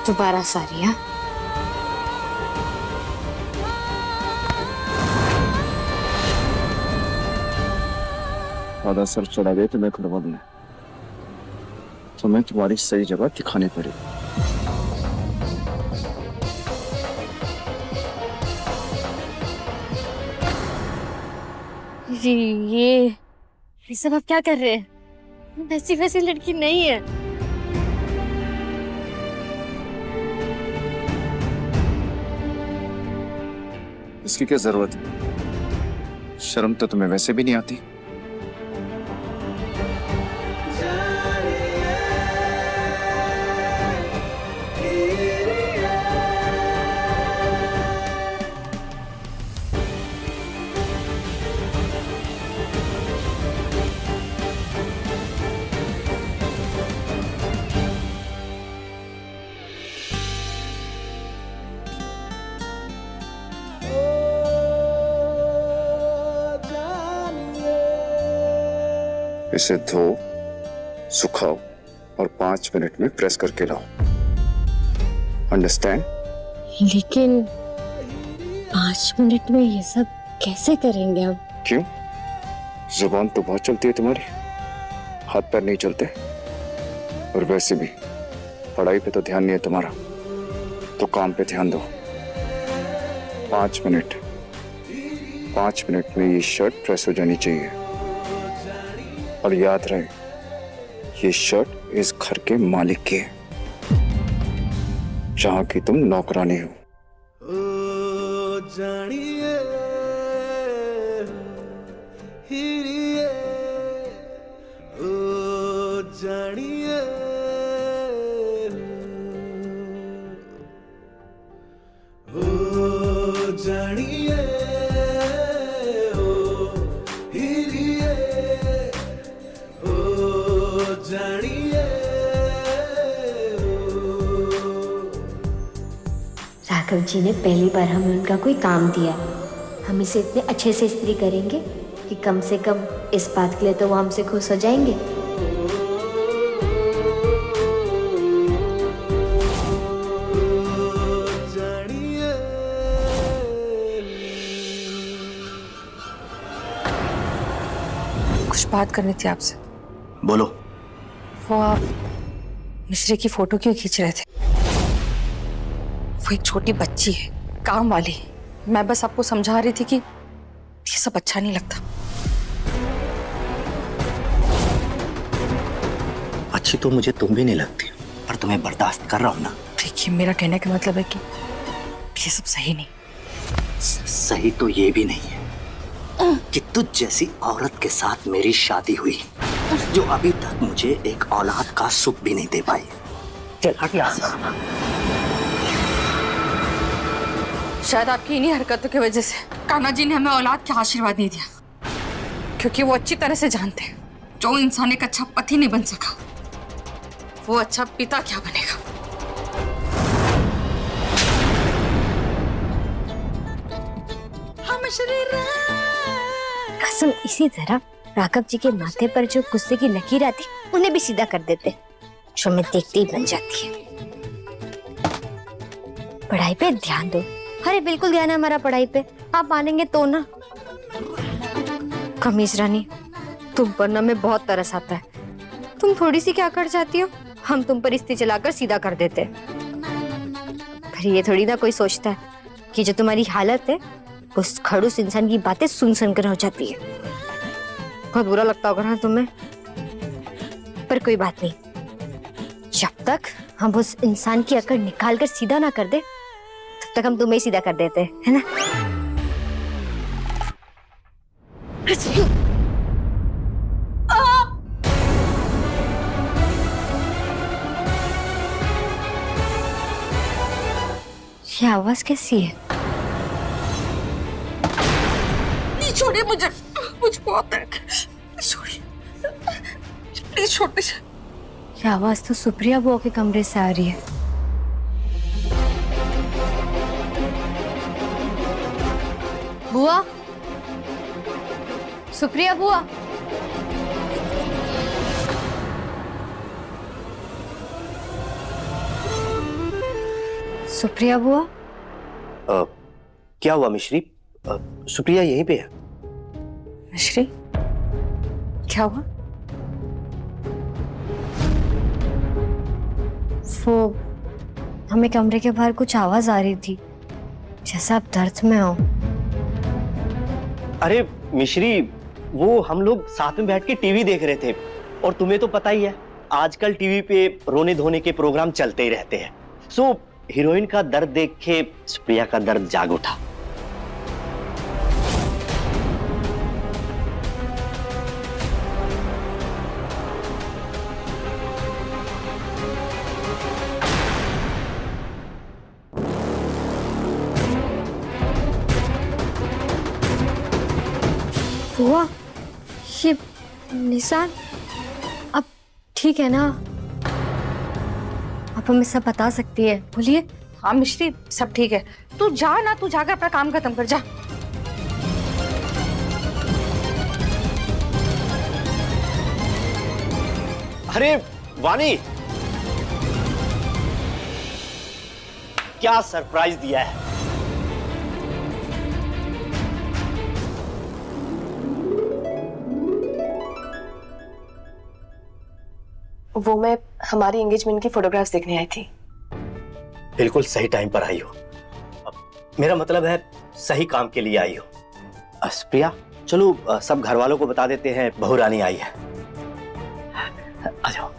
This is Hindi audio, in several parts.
दोबारा सारी। हाँ, ज्यादा सर चढ़ा गए तुम्हें खड़बड़ में, तुम्हें तुम्हारी सही जगह दिखानी पड़ेगी। ये सब आप क्या कर रहे हैं? वैसी वैसी लड़की नहीं है। इसकी क्या जरूरत है? शर्म तो तुम्हें वैसे भी नहीं आती। इसे धो, सुखाओ और 5 मिनट में प्रेस करके लाओ। अंडरस्टैंड? लेकिन 5 मिनट में ये सब कैसे करेंगे अब? क्यों? जुबान तो बहुत चलती है तुम्हारी, हाथ पैर नहीं चलते? और वैसे भी पढ़ाई पे तो ध्यान नहीं है तुम्हारा, तो काम पे ध्यान दो। 5 मिनट, 5 मिनट में ये शर्ट प्रेस हो जानी चाहिए। और याद रहे, ये शर्ट इस घर के मालिक की है, जहां की तुम नौकरानी हो। ओ जानिए हिरिए, ओ जानिए ओ जानिए ओ हिरिए, ओ जानिए। राघव जी ने पहली बार हमें उनका कोई काम दिया, हम इसे इतने अच्छे से इस्त्री करेंगे कि कम से कम इस बात के लिए तो वो हमसे खुश हो जाएंगे। कुछ बात करनी थी आपसे। बोलो। वो आप मिश्रे की फोटो क्यों खींच रहे थे? वो एक छोटी बच्ची है, काम वाली। मैं बस आपको समझा रही थी कि ये सब अच्छा नहीं लगता। अच्छी तो मुझे तुम भी नहीं लगती, पर तुम्हें बर्दाश्त कर रहा हूं ना। देखिए, मेरा कहने का मतलब है कि ये सब सही नहीं। सही तो ये भी नहीं है कि तुझ जैसी औरत के साथ मेरी शादी हुई, जो अभी तक मुझे एक औलाद का सुख भी नहीं दे पाई। चल हट यहाँ से। शायद आपकी इन्हीं हरकतों की वजह से कान्हा जी ने हमें औलाद का आशीर्वाद नहीं दिया, क्योंकि वो अच्छी तरह से जानते हैं जो इंसान एक अच्छा पति नहीं बन सका, वो अच्छा पिता क्या बनेगा। कसम इसी तरह राघव जी के माथे पर जो गुस्से की लकीर आती, उन्हें भी सीधा कर देते, जो मैं देखते ही बन जाती है। पढ़ाई पे ध्यान दो। अरे बिल्कुल ध्यान है हमारा पढ़ाई पे, आप मानेंगे तो ना। कमीज रानी, तुम पर ना मैं बहुत तरस आता है। तुम थोड़ी सी क्या कर जाती हो, हम तुम पर इस्त्री चलाकर सीधा कर देते। पर ये थोड़ी ना कोई सोचता है कि जो तुम्हारी हालत है, उस खड़ूस इंसान की बातें सुन सुन कर हो जाती है। बहुत बुरा लगता होगा ना तुम्हें, पर कोई बात नहीं। जब तक हम उस इंसान की अकड़ निकाल कर सीधा ना कर दे, तब तक हम तुम्हें सीधा कर देते हैं, है ना? ये आवाज कैसी है? नहीं, छोड़िए मुझे, मुझको आता है। छोड़िए प्लीज, छोड़ दीजिए। ये आवाज तो सुप्रिया बुआ के कमरे से आ रही है। बुआ, सुप्रिया बुआ। सुप्रिया बुआ, क्या हुआ मिश्री? सुप्रिया यहीं पे है। मिश्री, क्या हुआ? वो हमें कमरे के बाहर कुछ आवाज आ रही थी, जैसा आप दर्द में हो। अरे मिश्री, वो हम लोग साथ में बैठ के टीवी देख रहे थे, और तुम्हें तो पता ही है आजकल टीवी पे रोने धोने के प्रोग्राम चलते ही रहते हैं। सो हीरोइन का दर्द देख के सुप्रिया का दर्द जाग उठा। बुआ, ये निशान अब ठीक है ना? आप हमें सब बता सकती है, बोलिए। हाँ मिश्री, सब ठीक है। तू जा ना, तू जाकर अपना काम खत्म कर, जा। अरे वानी, क्या सरप्राइज दिया है। वो मैं हमारी एंगेजमेंट की फोटोग्राफ्स देखने आई थी। बिल्कुल सही टाइम पर आई हो। अब मेरा मतलब है सही काम के लिए आई हो। सुप्रिया, चलो सब घर वालों को बता देते हैं बहू रानी आई है। आ जाओ।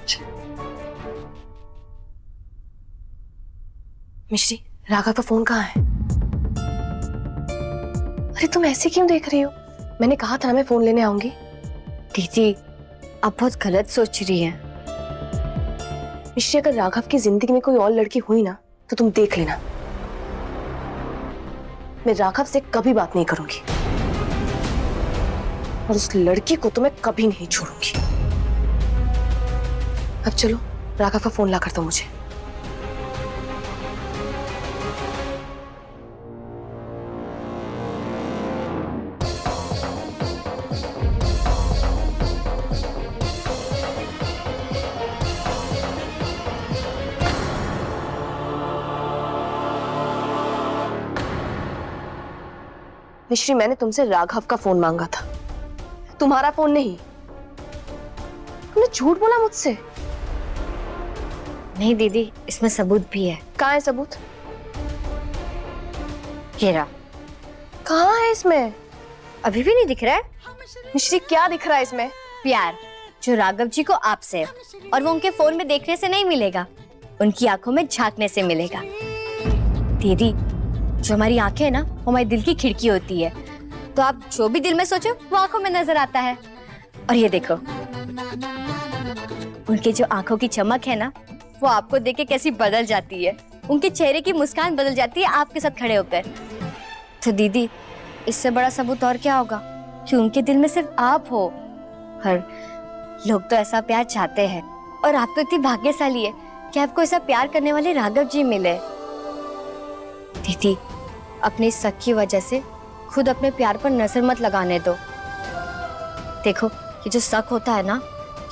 मिश्री, राघव का फोन कहाँ है? अरे तुम ऐसे क्यों देख रही हो? मैंने कहा था ना मैं फोन लेने आऊंगी। दीदी, आप बहुत गलत सोच रही हैं। मिश्री, अगर राघव की जिंदगी में कोई और लड़की हुई ना तो तुम देख लेना, मैं राघव से कभी बात नहीं करूंगी, और उस लड़की को तो मैं कभी नहीं छोड़ूंगी। अब चलो, राघव का फोन ला कर दो मुझे। मिश्री, मैंने तुमसे राघव का फोन मांगा था, तुम्हारा फोन नहीं। तुमने झूठ बोला मुझसे। नहीं दीदी, इसमें सबूत भी है। कहाँ है सबूत? ये रहा। कहाँ है इसमें? अभी भी नहीं दिख रहा है? मिश्री, क्या दिख रहा है इसमें? प्यार जो राघव जी को आपसे है, और वो उनके फोन में देखने से नहीं मिलेगा, उनकी आंखों में झांकने से मिलेगा। दीदी, जो हमारी आंखें है ना, वो हमारे दिल की खिड़की होती है, तो आप जो भी दिल में सोचो वो आंखों में नजर आता है। और ये देखो, उनके जो आंखों की चमक है ना, वो आपको देख के कैसी बदल जाती है। उनके चेहरे की मुस्कान बदल जाती है आपके साथ खड़े होकर। तो दीदी, इससे बड़ा सबूत और क्या होगा कि उनके दिल में सिर्फ आप हो। हर लोग तो ऐसा प्यार चाहते हैं, और आप तो इतनी भाग्यशाली है कि आपको ऐसा प्यार करने वाले राघव जी मिले। दीदी, अपनी इस शक की वजह से खुद अपने प्यार पर नजर मत लगाने दो। देखो, ये जो शक होता है ना,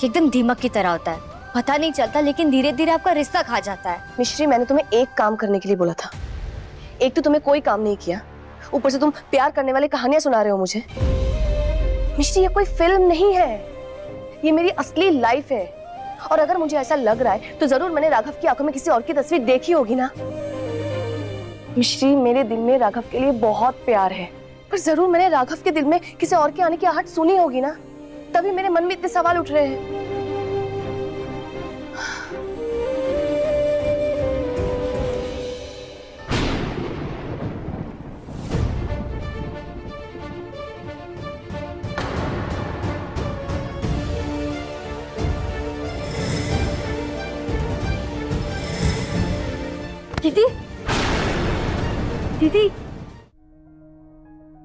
ये एकदम दीमक की तरह होता है, पता नहीं चलता, लेकिन धीरे धीरे आपका रिश्ता खा जाता है। मिश्री, मैंने तुम्हें एक काम करने के लिए बोला था, एक तो तुम्हें कोई काम नहीं किया, ऊपर से तुम प्यार करने वाली कहानियां सुना रहे हो मुझे। मिश्री, ये कोई फिल्म नहीं है, ये मेरी असली लाइफ है। और अगर मुझे ऐसा लग रहा है तो जरूर मैंने राघव की आंखों में किसी और की तस्वीर देखी होगी ना। मिश्री, मेरे दिल में राघव के लिए बहुत प्यार है, पर जरूर मैंने राघव के दिल में किसी और के आने की आहट सुनी होगी ना, तभी मेरे मन में इतने सवाल उठ रहे हैं। दीदी, दीदी,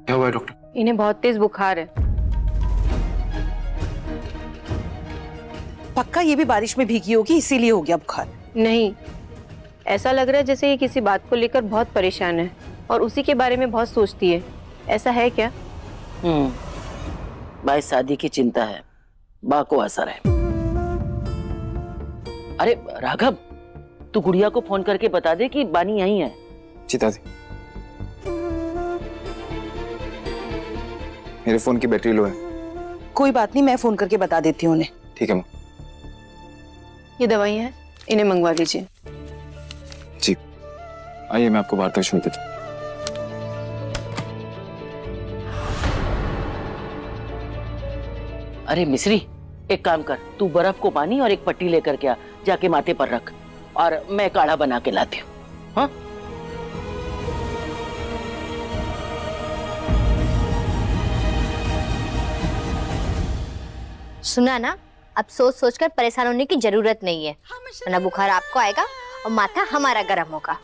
क्या हुआ है डॉक्टर? इन्हें बहुत तेज बुखार है। पक्का ये भी बारिश में भीगी होगी, इसीलिए हो गया बुखार। नहीं, ऐसा लग रहा है जैसे ये किसी बात को लेकर बहुत परेशान है और उसी के बारे में बहुत सोचती है। ऐसा है क्या? भाई, शादी की चिंता है, बा को असर है। अरे राघव, तू गुड़िया को फोन करके बता दे कि बानी यहीं है। जी दादी। मेरे फोन की बैटरी लो है। कोई बात नहीं, मैं फोन करके बता देती हूँ उन्हें। ठीक है माँ। ये दवाइयाँ हैं, इन्हें मंगवा दीजिए। जी आइए, मैं आपको बाहर तक छोड़ देता हूँ। अरे मिश्री, एक काम कर, तू बर्फ को पानी और एक पट्टी लेकर के आ, जाके माथे पर रख और मैं काढ़ा बना के लाती हूँ। हाँ सुना ना, अब सोच सोच कर परेशान होने की जरूरत नहीं है, वरना बुखार आपको आएगा और माथा हमारा गर्म होगा।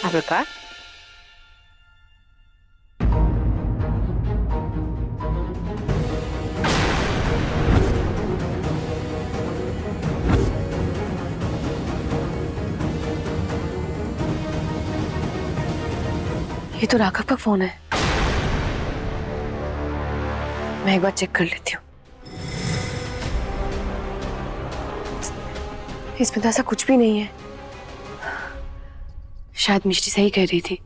अब्रकार, ये तो राघव का फोन है। मैं एक बार चेक कर लेती हूँ। इसमें तो ऐसा कुछ भी नहीं है। शायद मिष्टी सही कह रही थी,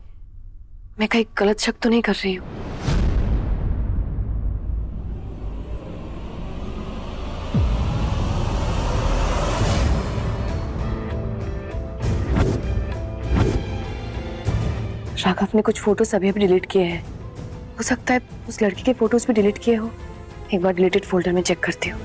मैं कहीं गलत शक तो नहीं कर रही हूँ। राघव ने कुछ फोटोज अभी डिलीट किए हैं। हो सकता है उस लड़की के फोटोज भी डिलीट किए हो। एक बार डिलीटेड फोल्डर में चेक करती हूँ।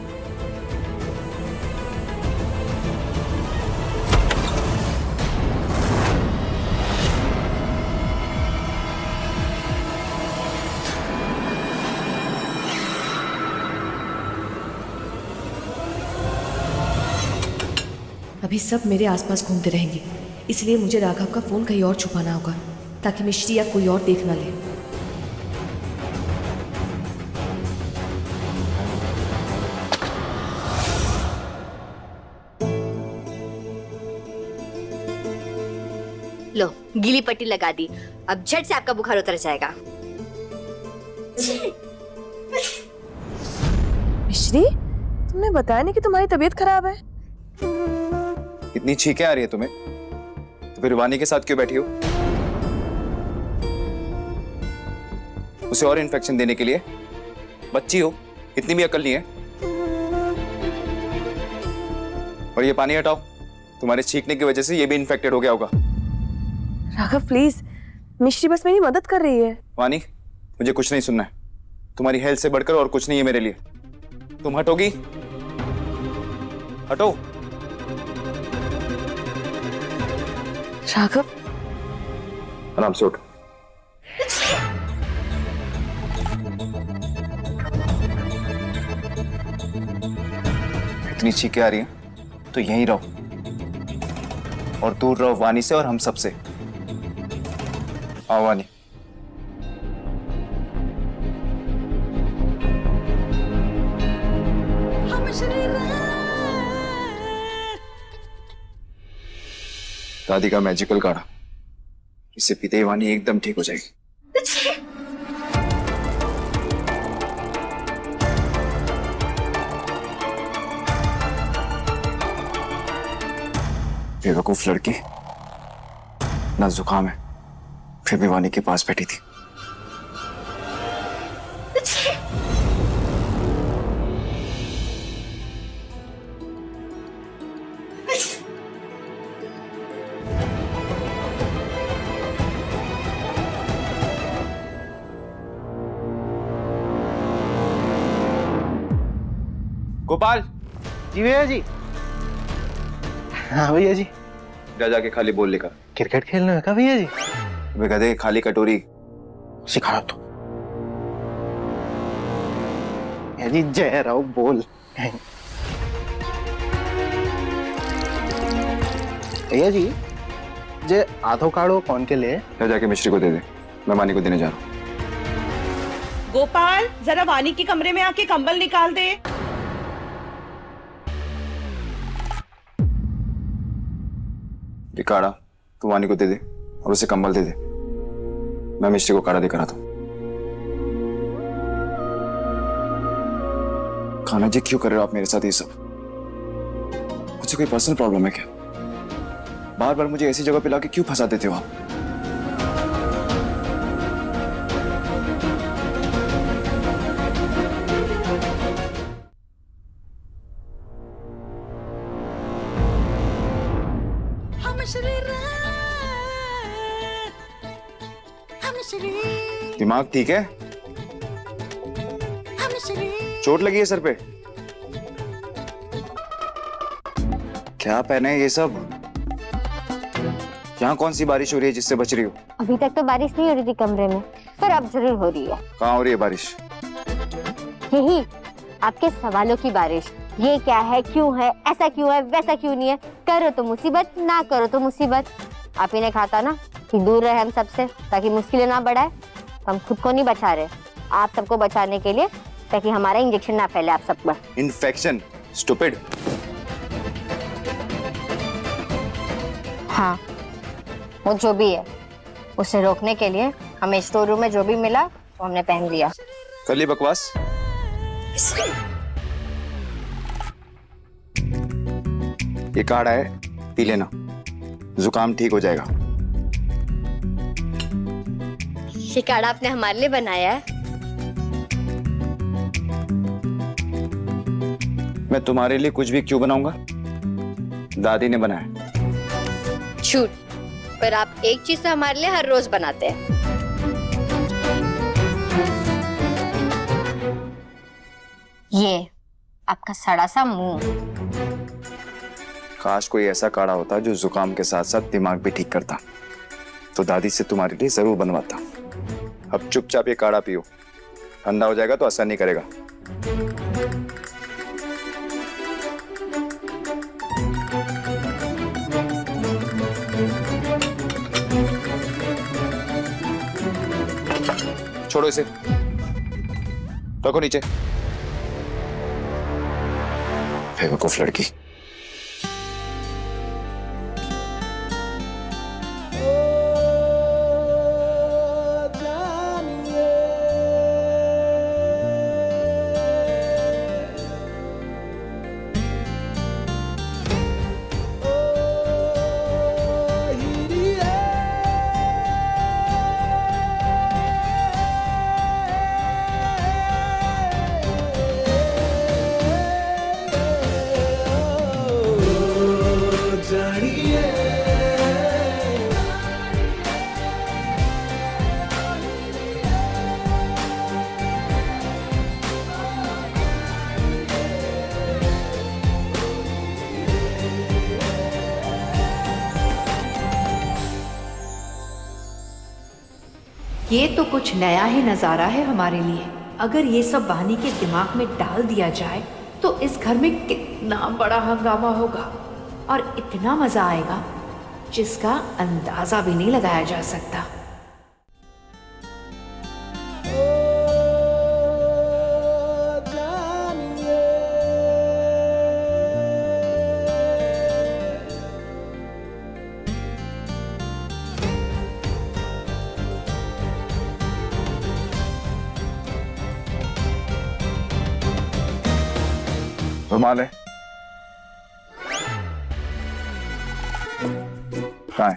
अभी सब मेरे आसपास घूमते रहेंगे, इसलिए मुझे राघव का फोन कहीं और छुपाना होगा ताकि मिश्री या कोई और देख ना ले। लो, गीली पट्टी लगा दी, अब झट से आपका बुखार उतर जाएगा। मिश्री, तुमने बताया नहीं कि तुम्हारी तबीयत खराब है? इतनी छींकें आ रही है तुम्हें तो फिर वानी के साथ क्यों बैठी हो? उसे और इन्फेक्शन देने के लिए? बच्ची हो, इतनी भी अकल नहीं है। और ये पानी हटाओ, तुम्हारे छींकने की वजह से ये भी इन्फेक्टेड हो गया होगा। राघव प्लीज, मिश्री बस मेरी मदद कर रही है। वानी, मुझे कुछ नहीं सुनना है। तुम्हारी हेल्थ से बढ़कर और कुछ नहीं है मेरे लिए। तुम हटोगी? हटो। राघव, आराम से उठो। इतनी चीखें आ रही हैं तो यहीं रहो और दूर रहो वानी से और हम सब से। आओ वानी। दादी का मैजिकल काढ़ा, इससे पीते ही वानी एकदम ठीक हो जाएगी। बेवकूफ लड़की, ना जुकाम है फिर भी वानी के पास बैठी थी। गोपाल जी भैया जी। हाँ भैया जी। जा जाके खाली बोल लेकर। क्रिकेट खेलने में का भैया जी? वे गधे, खाली कटोरी सिखाओ तो। भैया जी जय राव बोल। भैया जी जे आधो काढ़ो कौन के लिए? जा जाके मिश्री को दे दे, मैं वानी को देने जा रहा हूँ। गोपाल, जरा वानी के कमरे में आके कंबल निकाल दे। ये काढ़ा तू वानी को दे दे और उसे कंबल दे दे। मैं मिश्री को काढ़ा देकर आता हूँ। खाना जी क्यों कर रहे हो आप मेरे साथ ये सब? मुझे कोई पर्सनल प्रॉब्लम है क्या? बार बार मुझे ऐसी जगह पे लाके क्यों फंसा देते हो आप? दिमाग ठीक है? चोट लगी है सर पे? क्या पहने है ये सब? यहाँ कौन सी बारिश हो रही है जिससे बच रही हो? अभी तक तो बारिश नहीं हो रही थी कमरे में, पर अब जरूर हो रही है। कहाँ हो रही है बारिश? यही आपके सवालों की बारिश। ये क्या है, क्यों है, ऐसा क्यों है, वैसा क्यों नहीं है, करो तो मुसीबत, ना करो तो मुसीबत। आप ही ने कहा था ना कि दूर रहे हम सबसे, ताकि मुश्किलें ना बढ़ाए। हम खुद को नहीं बचा रहे, आप सबको बचाने के लिए, ताकि हमारा इंजेक्शन ना फैले आप सब पर। Infection, stupid. हाँ, वो जो भी है, उसे रोकने के लिए हमें स्टोर रूम में जो भी मिला वो हमने पहन लिया। कर ली बकवास? ये काढ़ा है, पी लेना, जुकाम ठीक हो जाएगा। ये काढ़ा आपने हमारे लिए बनाया है? मैं तुम्हारे लिए कुछ भी क्यों बनाऊंगा? दादी ने बनाया। झूठ, पर आप एक चीज तो हमारे लिए हर रोज बनाते हैं। ये आपका सड़ा सा मुंह। काश कोई ऐसा काढ़ा होता जो जुकाम के साथ साथ दिमाग भी ठीक करता, तो दादी से तुम्हारे लिए जरूर बनवाता। अब चुपचाप ये काढ़ा पियो, ठंडा हो जाएगा तो असर नहीं करेगा। छोड़ो इसे, रखो नीचे। बेवकूफ लड़की। ये तो कुछ नया ही नज़ारा है हमारे लिए। अगर ये सब बहानी के दिमाग में डाल दिया जाए तो इस घर में कितना बड़ा हंगामा होगा और इतना मज़ा आएगा जिसका अंदाज़ा भी नहीं लगाया जा सकता। रुमाल है? कहाँ है?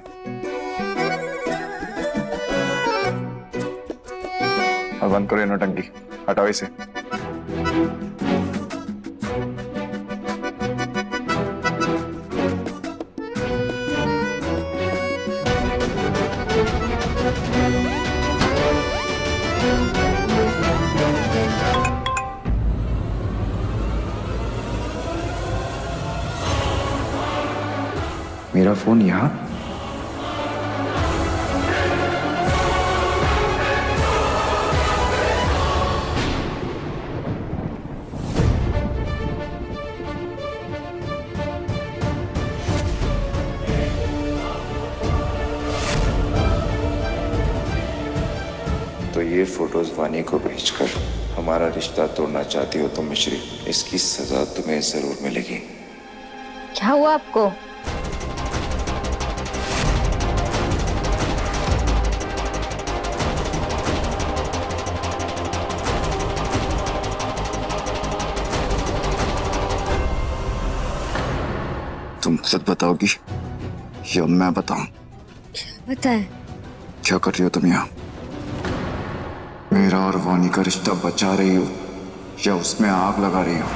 अब बंद करो ये नौटंकी, हटाओ इसे। मेरा फोन यहाँ? तो ये फोटोज वानी को भेजकर हमारा रिश्ता तोड़ना चाहती हो तो मिश्री, इसकी सजा तुम्हें जरूर मिलेगी। क्या हुआ आपको? तुम खुद बताओगी या मैं बताऊं? बताएं। क्या कर रही हो तुम यहाँ? मेरा और वानी का रिश्ता बचा रही हो या उसमें आग लगा रही हो?